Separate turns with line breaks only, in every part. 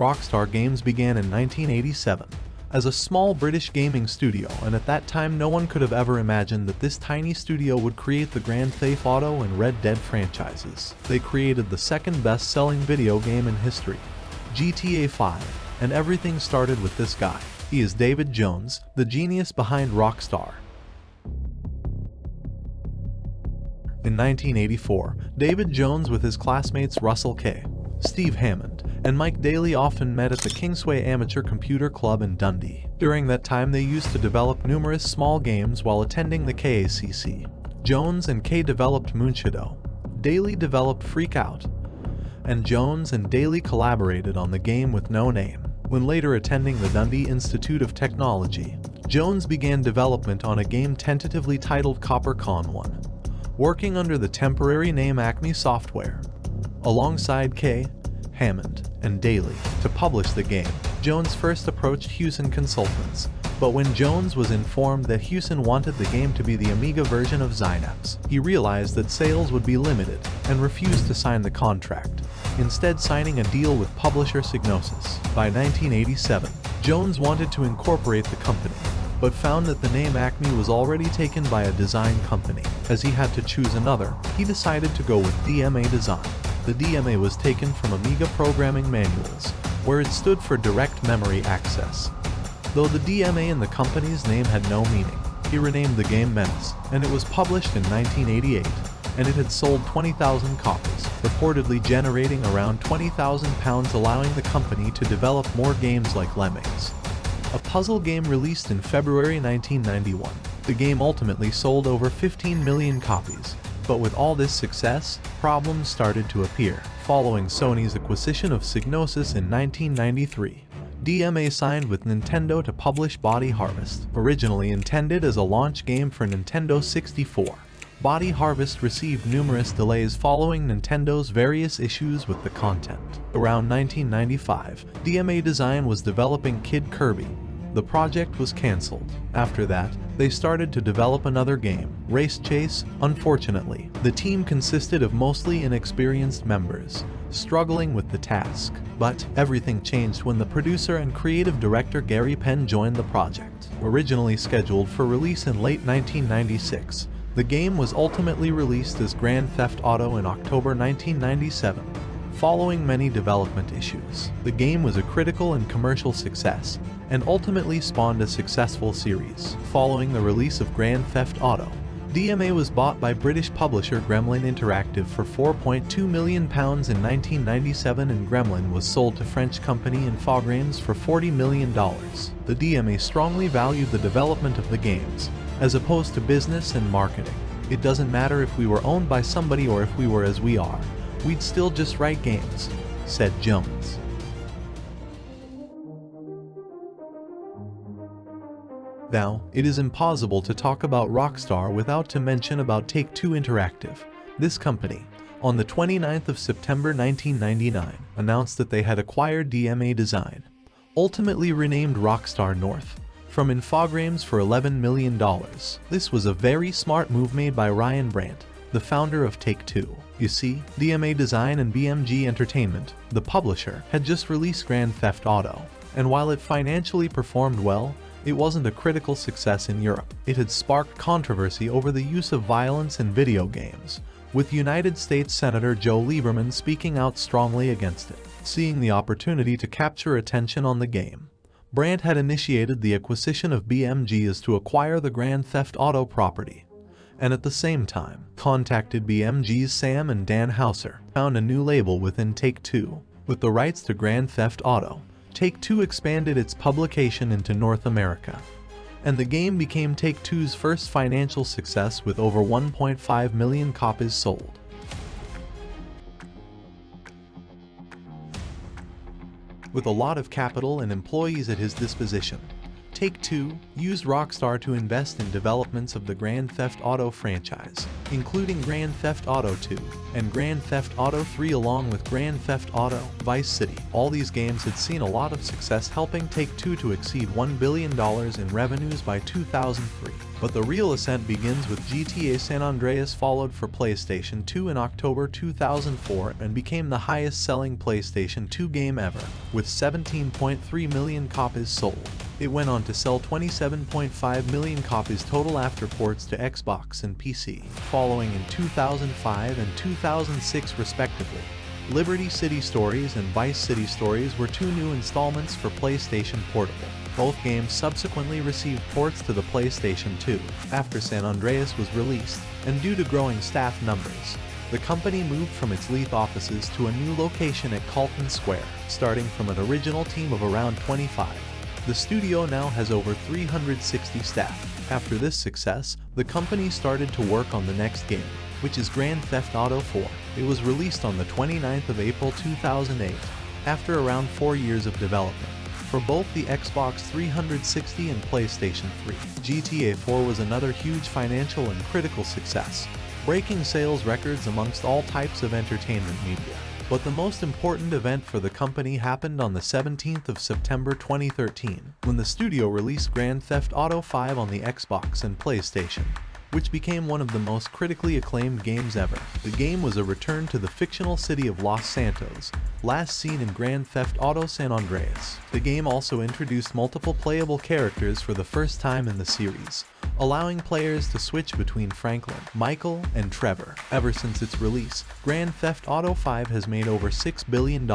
Rockstar Games began in 1987 as a small British gaming studio, and at that time no one could have ever imagined that this tiny studio would create the Grand Theft Auto and Red Dead franchises. They created the second best-selling video game in history, GTA 5, and everything started with this guy. He is David Jones, the genius behind Rockstar. In 1984, David Jones with his classmates Russell K., Steve Hammond, and Mike Daly often met at the Kingsway Amateur Computer Club in Dundee. During that time they used to develop numerous small games while attending the KACC. Jones and K developed Moonshadow, Daly developed Freak Out, and Jones and Daly collaborated on the game with no name. When later attending the Dundee Institute of Technology, Jones began development on a game tentatively titled Copper Con 1, working under the temporary name Acme Software, alongside K, Hammond, and Daly to publish the game. Jones first approached Hewson Consultants, but when Jones was informed that Hewson wanted the game to be the Amiga version of Zynaps, he realized that sales would be limited and refused to sign the contract, instead signing a deal with publisher Psygnosis. By 1987, Jones wanted to incorporate the company, but found that the name Acme was already taken by a design company. As he had to choose another, he decided to go with DMA Design. The DMA was taken from Amiga programming manuals, where it stood for Direct Memory Access. Though the DMA in the company's name had no meaning, he renamed the game Menace, and it was published in 1988, and it had sold 20,000 copies, reportedly generating around £20,000, allowing the company to develop more games like Lemmings, a puzzle game released in February 1991. The game ultimately sold over 15 million copies. But with all this success, problems started to appear. Following Sony's acquisition of Psygnosis in 1993, DMA signed with Nintendo to publish Body Harvest. Originally intended as a launch game for Nintendo 64, Body Harvest received numerous delays following Nintendo's various issues with the content. Around 1995, DMA Design was developing Kid Kirby. The project was cancelled. After that, they started to develop another game, Race Chase. Unfortunately, the team consisted of mostly inexperienced members, struggling with the task. But everything changed when the producer and creative director Gary Penn joined the project. Originally scheduled for release in late 1996, the game was ultimately released as Grand Theft Auto in October 1997. Following many development issues, the game was a critical and commercial success, and ultimately spawned a successful series. Following the release of Grand Theft Auto, DMA was bought by British publisher Gremlin Interactive for £4.2 million in 1997, and Gremlin was sold to French company Infogrames for $40 million. The DMA strongly valued the development of the games, as opposed to business and marketing. It doesn't matter if we were owned by somebody or if we were as we are, we'd still just write games, said Jones. Now, it is impossible to talk about Rockstar without to mention about Take-Two Interactive. This company, on the 29th of September 1999, announced that they had acquired DMA Design, ultimately renamed Rockstar North, from Infogrames for $11 million. This was a very smart move made by Ryan Brandt, the founder of Take-Two. You see, DMA Design and BMG Entertainment, the publisher, had just released Grand Theft Auto, and while it financially performed well, it wasn't a critical success in Europe. It had sparked controversy over the use of violence in video games, with United States Senator Joe Lieberman speaking out strongly against it. Seeing the opportunity to capture attention on the game, Brandt had initiated the acquisition of BMG as to acquire the Grand Theft Auto property, and at the same time, contacted BMG's Sam and Dan Hauser, found a new label within Take-Two. With the rights to Grand Theft Auto, Take-Two expanded its publication into North America, and the game became Take-Two's first financial success with over 1.5 million copies sold. With a lot of capital and employees at his disposition, Take-Two used Rockstar to invest in developments of the Grand Theft Auto franchise, including Grand Theft Auto 2 and Grand Theft Auto 3 along with Grand Theft Auto Vice City. All these games had seen a lot of success, helping Take-Two to exceed $1 billion in revenues by 2003. But the real ascent begins with GTA San Andreas, followed for PlayStation 2 in October 2004 and became the highest-selling PlayStation 2 game ever, with 17.3 million copies sold. It went on to sell 27.5 million copies total after ports to Xbox and PC, following in 2005 and 2006 respectively. Liberty City Stories and Vice City Stories were two new installments for PlayStation Portable. Both games subsequently received ports to the PlayStation 2 after San Andreas was released, and due to growing staff numbers, the company moved from its Leith offices to a new location at Carlton Square, starting from an original team of around 25. The studio now has over 360 staff. After this success, the company started to work on the next game, which is Grand Theft Auto 4. It was released on the 29th of April 2008, after around 4 years of development, for both the Xbox 360 and PlayStation 3. GTA 4 was another huge financial and critical success, breaking sales records amongst all types of entertainment media. But the most important event for the company happened on the 17th of September 2013, when the studio released Grand Theft Auto 5 on the Xbox and PlayStation, which became one of the most critically acclaimed games ever. The game was a return to the fictional city of Los Santos, last seen in Grand Theft Auto San Andreas. The game also introduced multiple playable characters for the first time in the series, allowing players to switch between Franklin, Michael, and Trevor. Ever since its release, Grand Theft Auto 5 has made over $6 billion.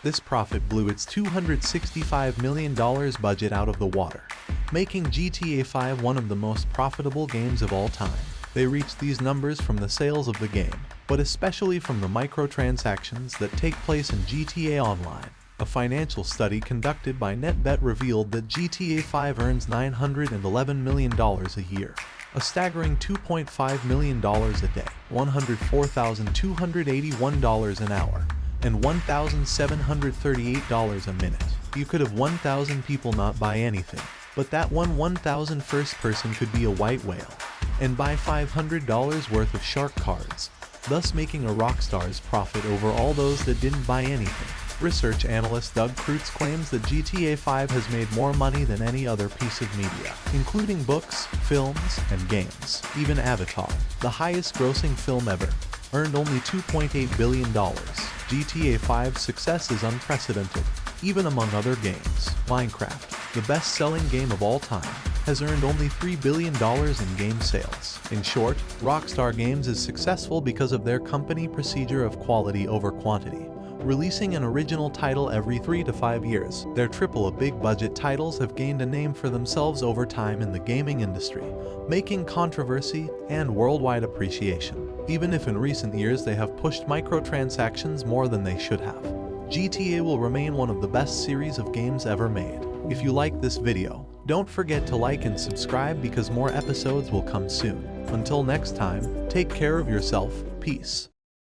This profit blew its $265 million budget out of the water, making GTA 5 one of the most profitable games of all time. They reached these numbers from the sales of the game, but especially from the microtransactions that take place in GTA Online. A financial study conducted by NetBet revealed that GTA 5 earns $911 million a year, a staggering $2.5 million a day, $104,281 an hour, and $1,738 a minute. You could have 1,000 people not buy anything, but that 1,000 first person could be a white whale and buy $500 worth of shark cards, thus making a Rockstar's profit over all those that didn't buy anything. Research analyst Doug Kreutz claims that GTA 5 has made more money than any other piece of media, including books, films, and games. Even Avatar, the highest-grossing film ever, earned only $2.8 billion. GTA 5's success is unprecedented, even among other games. Minecraft, the best-selling game of all time, has earned only $3 billion in game sales. In short, Rockstar Games is successful because of their company procedure of quality over quantity, releasing an original title every 3 to 5 years. Their triple-A big-budget titles have gained a name for themselves over time in the gaming industry, making controversy and worldwide appreciation. Even if in recent years they have pushed microtransactions more than they should have, GTA will remain one of the best series of games ever made. If you like this video, don't forget to like and subscribe because more episodes will come soon. Until next time, take care of yourself. Peace.